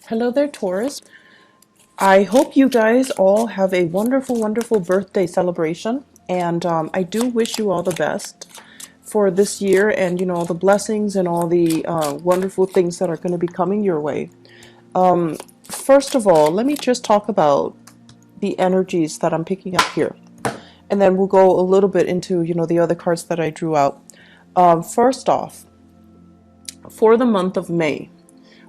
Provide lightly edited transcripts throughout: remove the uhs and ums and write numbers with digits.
Hello there, Taurus. I hope you guys all have a wonderful, wonderful birthday celebration. And I do wish you all the best for this year and, all the blessings and all the wonderful things that are going to be coming your way. First of all, let me just talk about the energies that I'm picking up here. And then we'll go a little bit into, the other cards that I drew out. First off, for the month of May,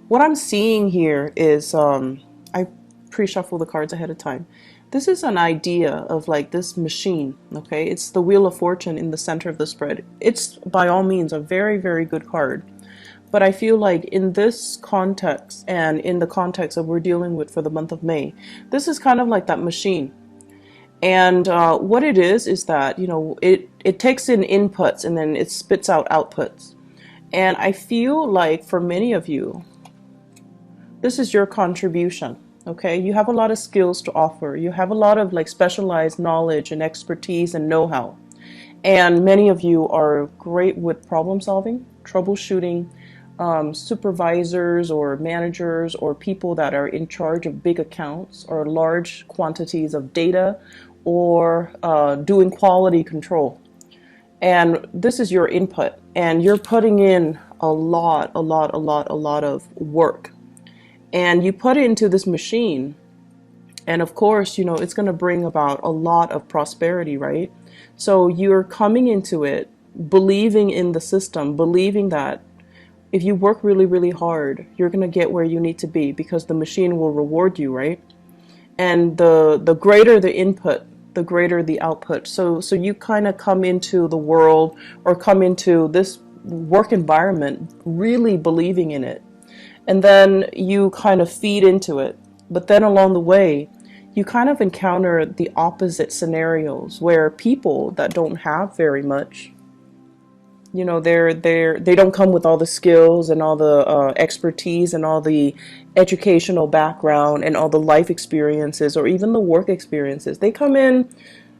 what I'm seeing here is I pre-shuffle the cards ahead of time. This is an idea of like this machine, okay? It's the Wheel of Fortune in the center of the spread. It's by all means a very, very good card. But I feel like in this context and in the context that we're dealing with for the month of May, this is kind of like that machine. And what it is that, it takes in inputs and then it spits out outputs. And I feel like for many of you, this is your contribution. Okay, you have a lot of skills to offer. You have a lot of like specialized knowledge and expertise and know-how. And many of you are great with problem solving, troubleshooting, supervisors or managers or people that are in charge of big accounts or large quantities of data or doing quality control. And this is your input, and you're putting in a lot of work. And you put it into this machine, and of course, it's going to bring about a lot of prosperity, right? So you're coming into it believing in the system, believing that if you work really, really hard, you're going to get where you need to be because the machine will reward you, right? And the greater the input, the greater the output. So you kind of come into the world or come into this work environment really believing in it. And then you kind of feed into it. But then along the way, you kind of encounter the opposite scenarios where people that don't have very much, they don't come with all the skills and all the expertise and all the educational background and all the life experiences or even the work experiences. They come in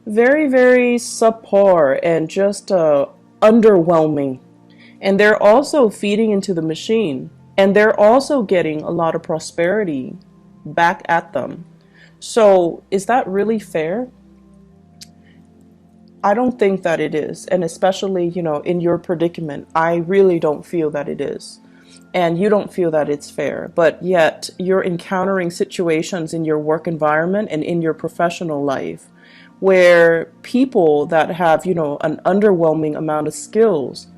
very, very subpar and just underwhelming. And they're also feeding into the machine. And they're also getting a lot of prosperity back at them. So is that really fair? I don't think that it is. And especially, in your predicament, I really don't feel that it is. And you don't feel that it's fair. But yet you're encountering situations in your work environment and in your professional life where people that have, an underwhelming amount of skills,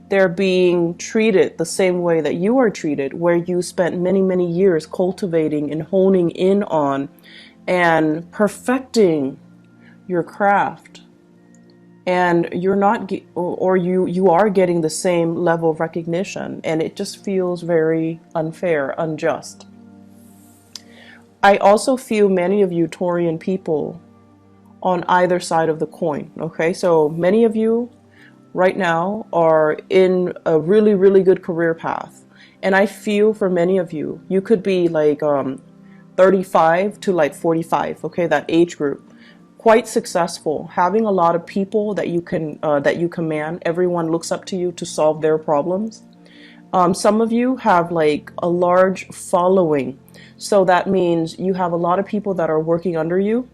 they're being treated the same way that you are treated, where you spent many, many years cultivating and honing in on and perfecting your craft. And you're not, or you are getting the same level of recognition, and it just feels very unfair, unjust. I also feel many of you Taurian people on either side of the coin, okay? So many of you right now are in a really, really good career path. And I feel for many of you, you could be like 35 to like 45, okay, that age group. Quite successful, having a lot of people that you command. Everyone looks up to you to solve their problems. Some of you have like a large following. So that means you have a lot of people that are working under you,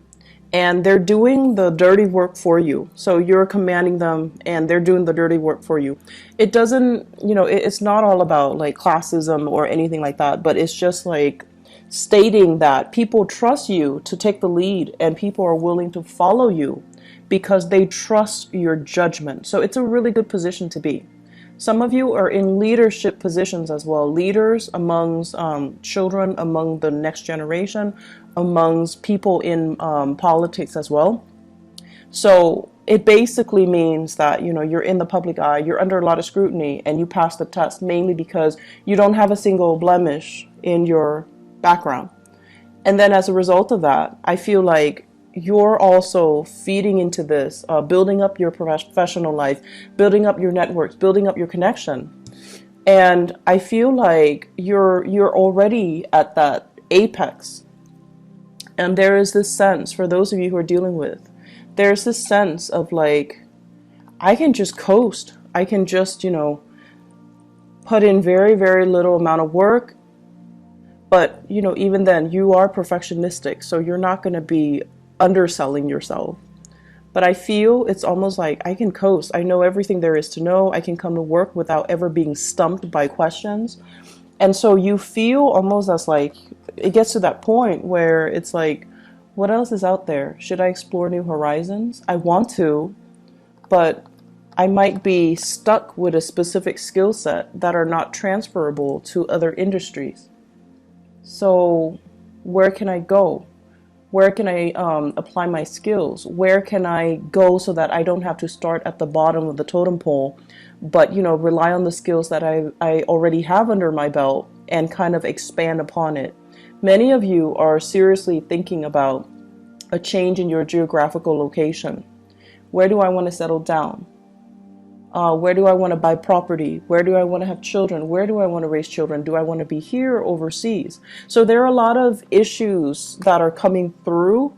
and they're doing the dirty work for you. So you're commanding them and they're doing the dirty work for you. It doesn't, it's not all about like classism or anything like that, but it's just like stating that people trust you to take the lead and people are willing to follow you because they trust your judgment. So it's a really good position to be. Some of you are in leadership positions as well, leaders amongst children, among the next generation, amongst people in politics as well. So it basically means that, you're in the public eye, you're under a lot of scrutiny, and you pass the test mainly because you don't have a single blemish in your background. And then as a result of that, I feel like you're also feeding into this, building up your professional life, building up your networks, building up your connection. And I feel like you're already at that apex. And there is this sense, for those of you who are dealing with, there's this sense of like, I can just coast. I can just, put in very, very little amount of work, But, you know, even then, you are perfectionistic, so you're not going to be underselling yourself. But I feel it's almost like I can coast. I know everything there is to know. I can come to work without ever being stumped by questions. And so you feel almost as like it gets to that point where it's like, what else is out there? Should I explore new horizons? I want to, but I might be stuck with a specific skill set that are not transferable to other industries. So where can I go? Where can I apply my skills? Where can I go so that I don't have to start at the bottom of the totem pole, but, you know, rely on the skills that I already have under my belt and kind of expand upon it. Many of you are seriously thinking about a change in your geographical location. Where do I want to settle down? Where do I want to buy property? Where do I want to have children? Where do I want to raise children? Do I want to be here or overseas? So there are a lot of issues that are coming through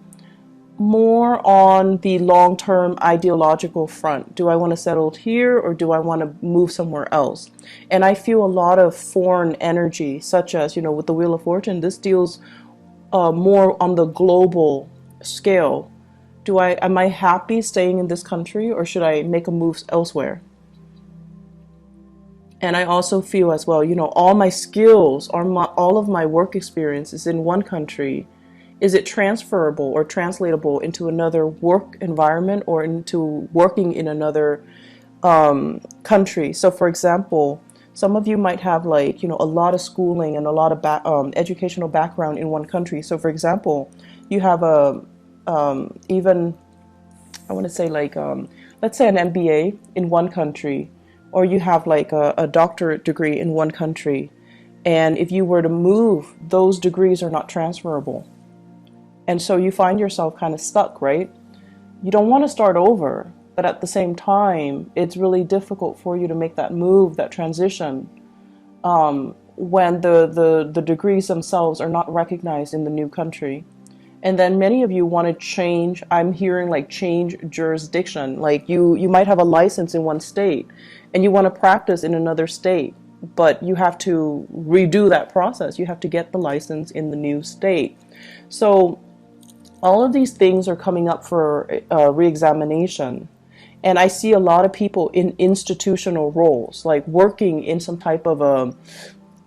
more on the long-term ideological front. Do I want to settle here or do I want to move somewhere else? And I feel a lot of foreign energy, such as, you know, with the Wheel of Fortune, this deals more on the global scale. Am I happy staying in this country or should I make a move elsewhere? And I also feel as well, you know, all my skills, all of my work experience is in one country. Is it transferable or translatable into another work environment or into working in another country? So for example, some of you might have like, you know, a lot of schooling and a lot of educational background in one country. So for example, you have even, I want to say like, let's say an MBA in one country, or you have like a doctorate degree in one country. And if you were to move, those degrees are not transferable. And so you find yourself kind of stuck, right? You don't want to start over, but at the same time, it's really difficult for you to make that move, that transition, when the degrees themselves are not recognized in the new country. And then many of you want to change, I'm hearing like change jurisdiction. Like you might have a license in one state and you want to practice in another state, but you have to redo that process. You have to get the license in the new state. So all of these things are coming up for reexamination. And I see a lot of people in institutional roles, like working in some type of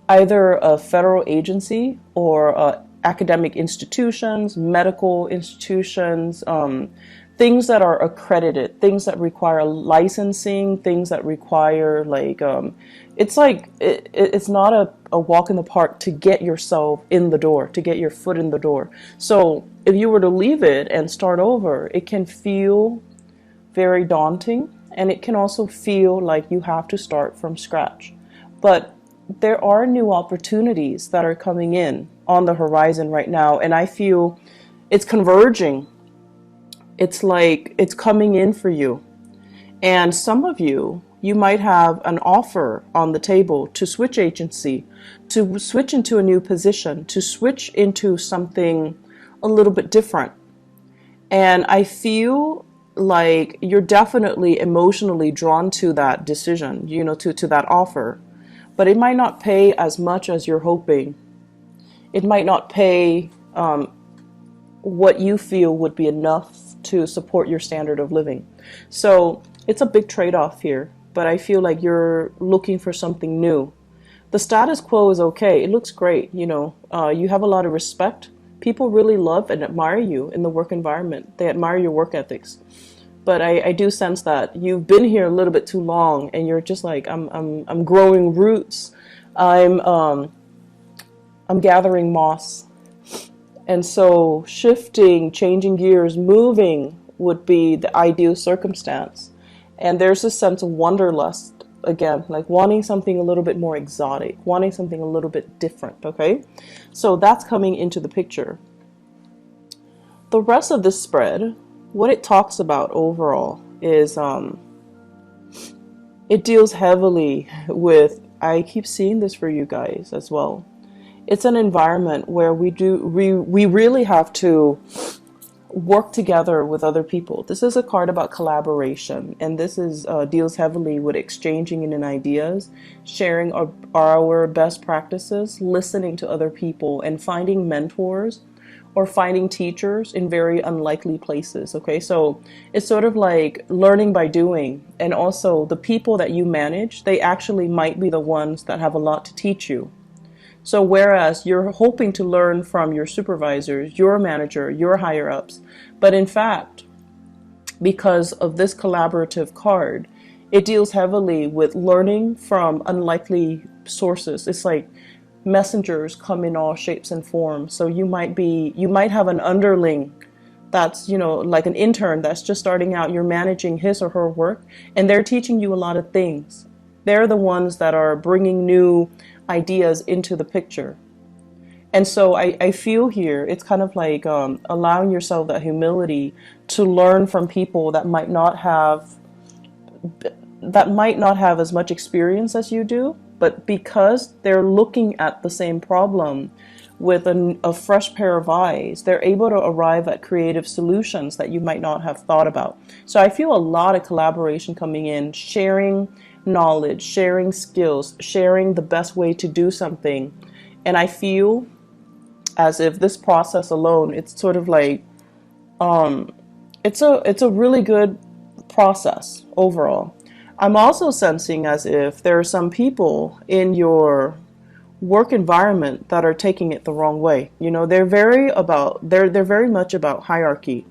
either a federal agency or academic institutions, medical institutions, things that are accredited, things that require licensing, things that require like, it's not a walk in the park to get yourself in the door, to get your foot in the door. So if you were to leave it and start over, it can feel very daunting, and it can also feel like you have to start from scratch. But there are new opportunities that are coming in on the horizon right now, and I feel it's converging. It's like it's coming in for you. And some of you might have an offer on the table to switch agency, to switch into a new position, to switch into something a little bit different. And I feel like you're definitely emotionally drawn to that decision, you know, to that offer. But it might not pay as much as you're hoping. It might not pay what you feel would be enough to support your standard of living. So it's a big trade-off here, but I feel like you're looking for something new. The status quo is okay. It looks great. You know, you have a lot of respect. People really love and admire you in the work environment. They admire your work ethics. But I do sense that you've been here a little bit too long, and you're just like, I'm growing roots. I'm gathering moss. And so shifting, changing gears, moving would be the ideal circumstance. And there's a sense of wanderlust again, like wanting something a little bit more exotic, wanting something a little bit different, okay? So that's coming into the picture. The rest of this spread, what it talks about overall is it deals heavily with, I keep seeing this for you guys as well. It's an environment where we really have to work together with other people. This is a card about collaboration, and this is deals heavily with exchanging in ideas, sharing our best practices, listening to other people, and finding mentors or finding teachers in very unlikely places. Okay, so it's sort of like learning by doing, and also the people that you manage, they actually might be the ones that have a lot to teach you. So whereas you're hoping to learn from your supervisors, your manager, your higher ups, but in fact, because of this collaborative card, it deals heavily with learning from unlikely sources. It's like messengers come in all shapes and forms. So you might have an underling that's, like an intern that's just starting out. You're managing his or her work, and they're teaching you a lot of things. They're the ones that are bringing new ideas into the picture. And so I feel here it's kind of like allowing yourself that humility to learn from people that might not have as much experience as you do, but because they're looking at the same problem with a fresh pair of eyes, they're able to arrive at creative solutions that you might not have thought about. So I feel a lot of collaboration coming in, sharing knowledge, sharing skills, sharing the best way to do something. And I feel as if this process alone, it's sort of like it's a really good process overall. I'm also sensing as if there are some people in your work environment that are taking it the wrong way. They're very much about hierarchy,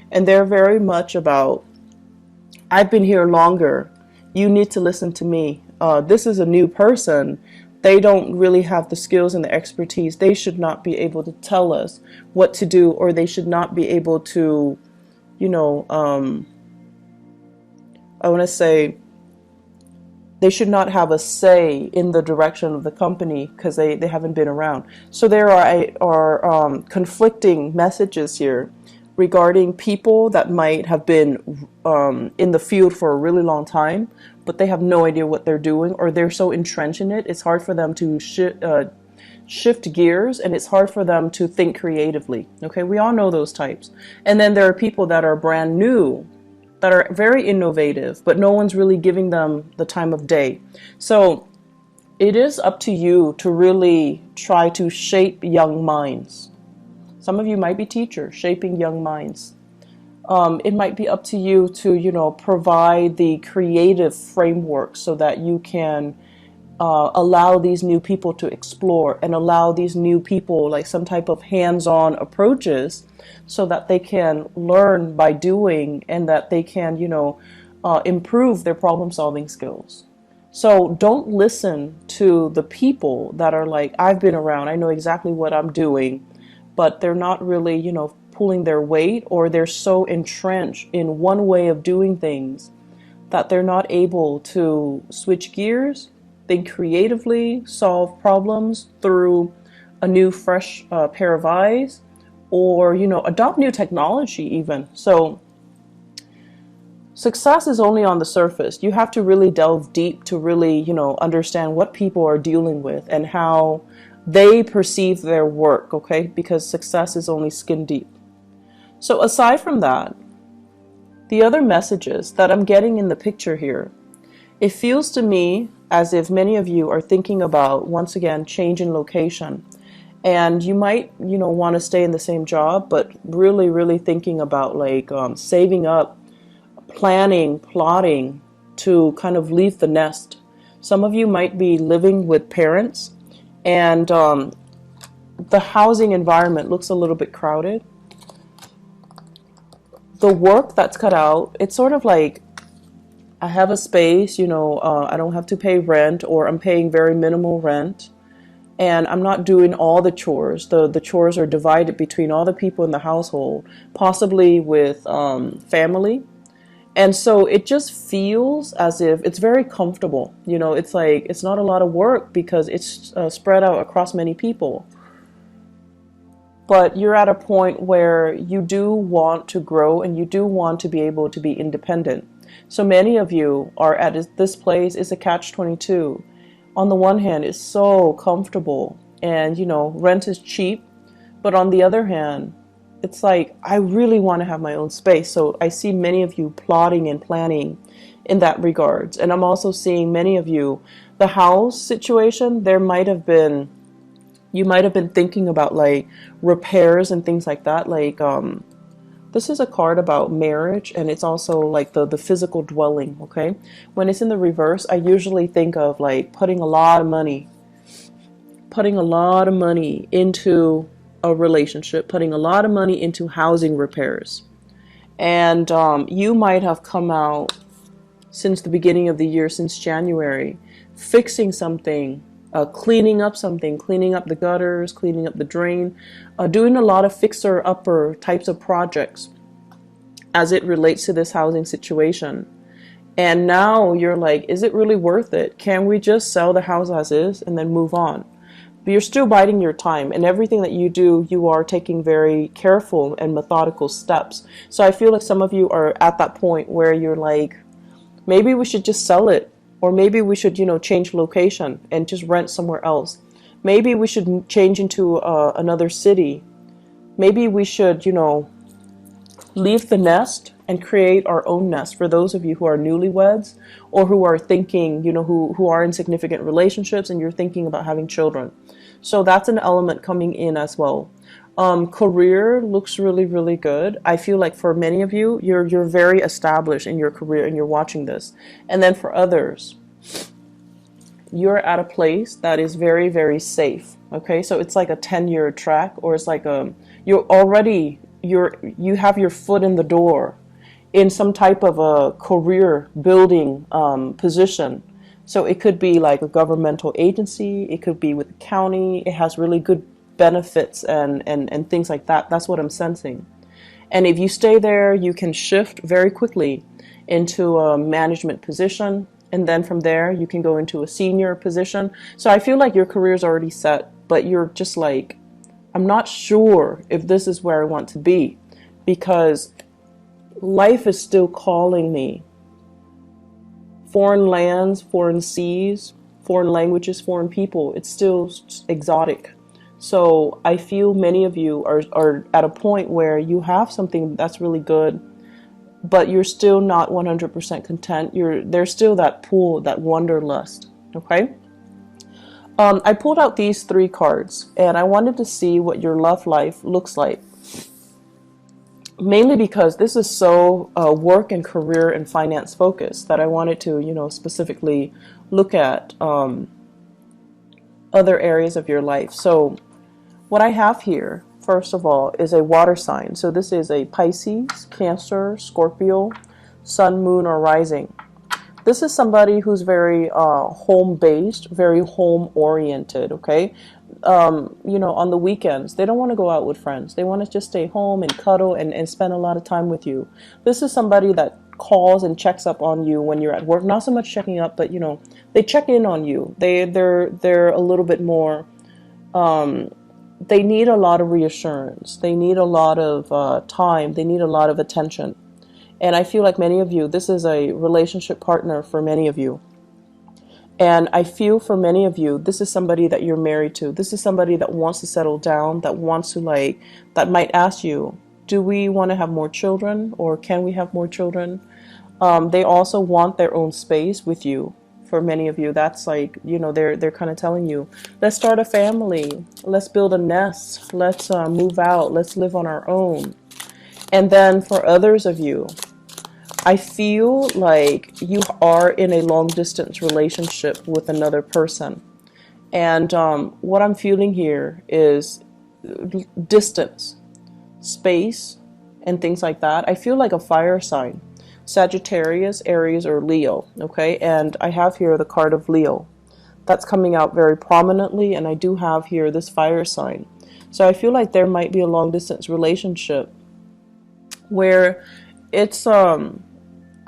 and they're very much about, I've been here longer, you need to listen to me. This is a new person. They don't really have the skills and the expertise. They should not be able to tell us what to do, or they should not be able to, I want to say, they should not have a say in the direction of the company because they haven't been around. So there are conflicting messages here regarding people that might have been in the field for a really long time, but they have no idea what they're doing, or they're so entrenched in it, it's hard for them to shift gears, and it's hard for them to think creatively. Okay, we all know those types. And then there are people that are brand new, that are very innovative, but no one's really giving them the time of day. So it is up to you to really try to shape young minds. Some of you might be teachers, shaping young minds. It might be up to you to, provide the creative framework so that you can allow these new people to explore, and allow these new people like some type of hands-on approaches so that they can learn by doing, and that they can, improve their problem-solving skills. So don't listen to the people that are like, I've been around, I know exactly what I'm doing, but they're not really, pulling their weight, or they're so entrenched in one way of doing things that they're not able to switch gears, think creatively, solve problems through a new, fresh pair of eyes, or, adopt new technology even. So success is only on the surface. You have to really delve deep to really, understand what people are dealing with and how they perceive their work, okay? Because success is only skin deep. So aside from that, the other messages that I'm getting in the picture here, it feels to me as if many of you are thinking about, once again, change in location. And you might, want to stay in the same job, but really, really thinking about like saving up, planning, plotting to kind of leave the nest. Some of you might be living with parents, and the housing environment looks a little bit crowded. The work that's cut out, it's sort of like, I have a space, I don't have to pay rent, or I'm paying very minimal rent, and I'm not doing all the chores. The chores are divided between all the people in the household, possibly with family. And so it just feels as if it's very comfortable. It's like, it's not a lot of work because it's spread out across many people. But you're at a point where you do want to grow, and you do want to be able to be independent. So many of you are at this place. Is a catch-22. On the one hand, it's so comfortable, and rent is cheap, but on the other hand, it's like I really want to have my own space. So I see many of you plotting and planning in that regards. And I'm also seeing many of you, the house situation, there might have been, you might have been thinking about like repairs and things like that. Like, this is a card about marriage, and it's also like the physical dwelling, okay? When it's in the reverse, I usually think of like putting a lot of money into a relationship, putting a lot of money into housing repairs. And you might have come out since the beginning of the year, since January, fixing something, cleaning up something, cleaning up the gutters, cleaning up the drain, doing a lot of fixer-upper types of projects as it relates to this housing situation. And now you're like, is it really worth it? Can we just sell the house as is and then move on? But you're still biding your time, and everything that you do, you are taking very careful and methodical steps. So I feel like some of you are at that point where you're like, maybe we should just sell it, or maybe we should, change location and just rent somewhere else. Maybe we should change into another city. Maybe we should, leave the nest and create our own nest. For those of you who are newlyweds, or who are thinking, who are in significant relationships and you're thinking about having children. So that's an element coming in as well. Career looks really, really good. I feel like for many of you, you're very established in your career and you're watching this. And then for others, you're at a place that is very, very safe. Okay, so it's like a 10-year track, or it's like you have your foot in the door in some type of a career building position. So it could be like a governmental agency, it could be with the county, it has really good benefits and things like that. That's what I'm sensing. And if you stay there, you can shift very quickly into a management position, and then from there you can go into a senior position. So I feel like your career is already set, but you're just like, I'm not sure if this is where I want to be, because life is still calling me. Foreign lands, foreign seas, foreign languages, foreign people, it's still exotic. So I feel many of you are at a point where you have something that's really good, but you're still not 100% content. There's still that pull, that wanderlust, okay? I pulled out these 3 cards, and I wanted to see what your love life looks like. Mainly because this is so work and career and finance focused that I wanted to, specifically look at other areas of your life. So what I have here, first of all, is a water sign. So this is a Pisces, Cancer, Scorpio, Sun, Moon, or Rising. This is somebody who's very home-based, very home-oriented, okay? On the weekends, they don't want to go out with friends. They want to just stay home and cuddle and spend a lot of time with you. This is somebody that calls and checks up on you when you're at work. Not so much checking up, but, they check in on you. They're a little bit more, they need a lot of reassurance. They need a lot of time. They need a lot of attention. And I feel like many of you, this is a relationship partner for many of you. And I feel for many of you, this is somebody that you're married to. This is somebody that wants to settle down, that wants to that might ask you, do we want to have more children, or can we have more children? They also want their own space with you. For many of you, that's like, they're kind of telling you, let's start a family, let's build a nest, let's move out, let's live on our own. And then for others of you, I feel like you are in a long distance relationship with another person. And what I'm feeling here is distance, space, and things like that. I feel like a fire sign. Sagittarius, Aries, or Leo, okay? And I have here the card of Leo. That's coming out very prominently, and I do have here this fire sign. So I feel like there might be a long distance relationship where it's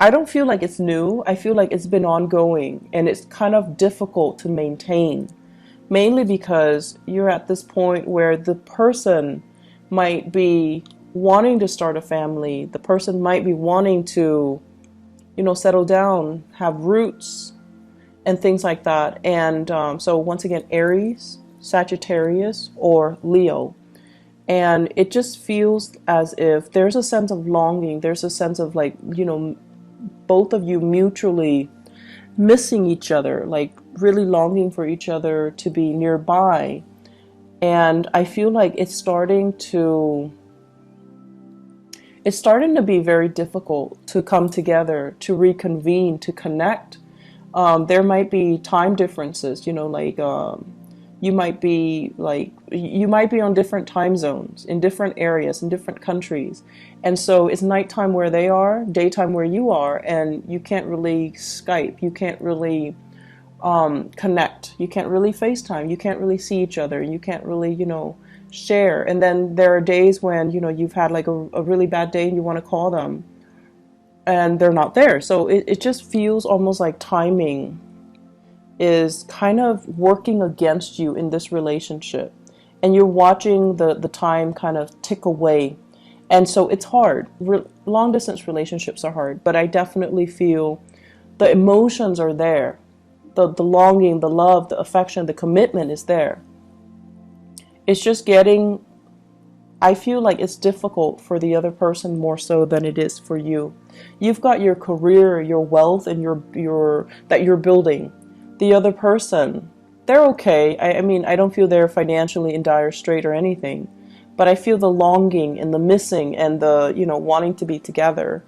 I don't feel like it's new. I feel like it's been ongoing, and it's kind of difficult to maintain, mainly because you're at this point where the person might be wanting to start a family. The person might be wanting to, settle down, have roots, and things like that. And so once again, Aries, Sagittarius, or Leo. And it just feels as if there's a sense of longing. There's a sense of like, both of you mutually missing each other, like really longing for each other to be nearby. And I feel like it's starting to be very difficult to come together, to reconvene, to connect. There might be time differences, you might be on different time zones in different areas, in different countries. And so it's nighttime where they are, daytime where you are, and you can't really Skype, you can't really connect, you can't really FaceTime, you can't really see each other, you can't really, share. And then there are days when, you've had like a really bad day and you want to call them and they're not there. So it just feels almost like timing is kind of working against you in this relationship, and you're watching the time kind of tick away. And so it's hard. Long distance relationships are hard, but I definitely feel the emotions are there. The longing, the love, the affection, the commitment is there. It's just I feel like it's difficult for the other person more so than it is for you. You've got your career, your wealth, and your that you're building. The other person, they're okay. I mean, I don't feel they're financially in dire strait or anything, but I feel the longing and the missing and the, wanting to be together.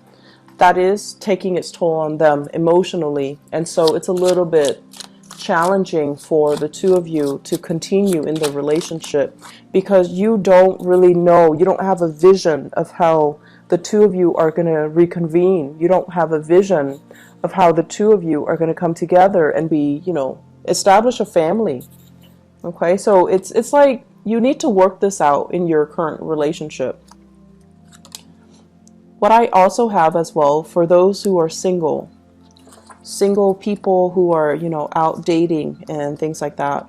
That is taking its toll on them emotionally. And so it's a little bit challenging for the two of you to continue in the relationship, because you don't really know, you don't have a vision of how the two of you are going to reconvene. You don't have a vision of how the two of you are going to come together and be, establish a family. Okay, so it's like you need to work this out in your current relationship. What I also have as well, for those who are single people who are, out dating and things like that,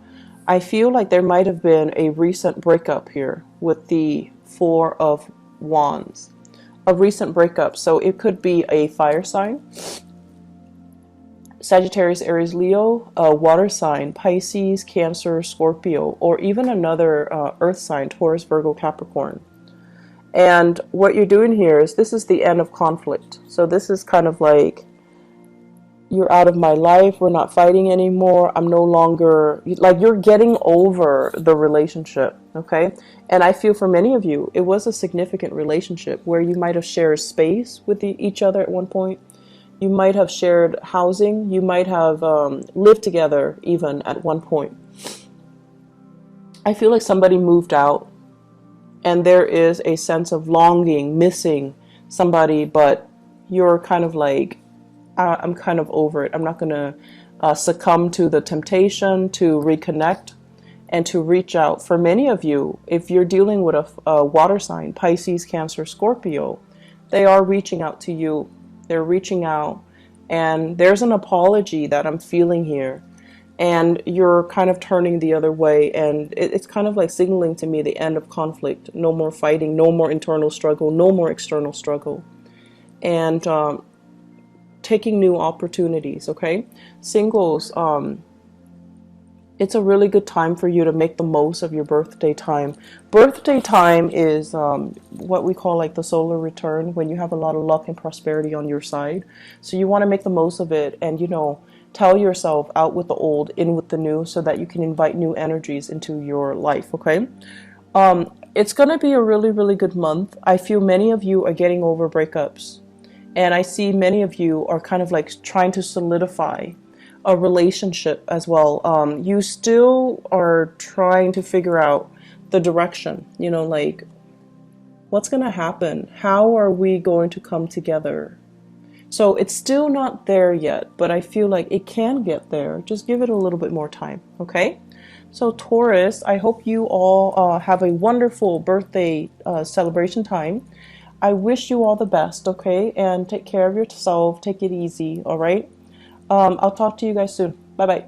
I feel like there might have been a recent breakup here with the Four of Wands. A recent breakup. So it could be a fire sign, Sagittarius, Aries, Leo, a water sign, Pisces, Cancer, Scorpio, or even another earth sign, Taurus, Virgo, Capricorn. And what you're doing here is, this is the end of conflict. So this is kind of like, you're out of my life, we're not fighting anymore, I'm no longer, like, you're getting over the relationship, okay? And I feel for many of you, it was a significant relationship where you might have shared space with each other at one point. You might have shared housing, you might have lived together even at one point. I feel like somebody moved out, and there is a sense of longing, missing somebody, but you're kind of like, I'm kind of over it. I'm not going to succumb to the temptation to reconnect and to reach out. For many of you, if you're dealing with a water sign, Pisces, Cancer, Scorpio, they are reaching out to you. They're reaching out, and there's an apology that I'm feeling here, and you're kind of turning the other way, and it's kind of like signaling to me the end of conflict. No more fighting, no more internal struggle, no more external struggle, and taking new opportunities. Okay, singles, it's a really good time for you to make the most of your birthday time. Birthday time is what we call like the solar return, when you have a lot of luck and prosperity on your side. So you want to make the most of it, and tell yourself, out with the old, in with the new, so that you can invite new energies into your life. Okay, it's going to be a really, really good month. I feel many of you are getting over breakups, and I see many of you are kind of like trying to solidify a relationship as well. You still are trying to figure out the direction, like, what's going to happen? How are we going to come together? So it's still not there yet, but I feel like it can get there. Just give it a little bit more time, okay? So Taurus, I hope you all have a wonderful birthday celebration time. I wish you all the best, okay? And take care of yourself. Take it easy, all right? I'll talk to you guys soon. Bye-bye.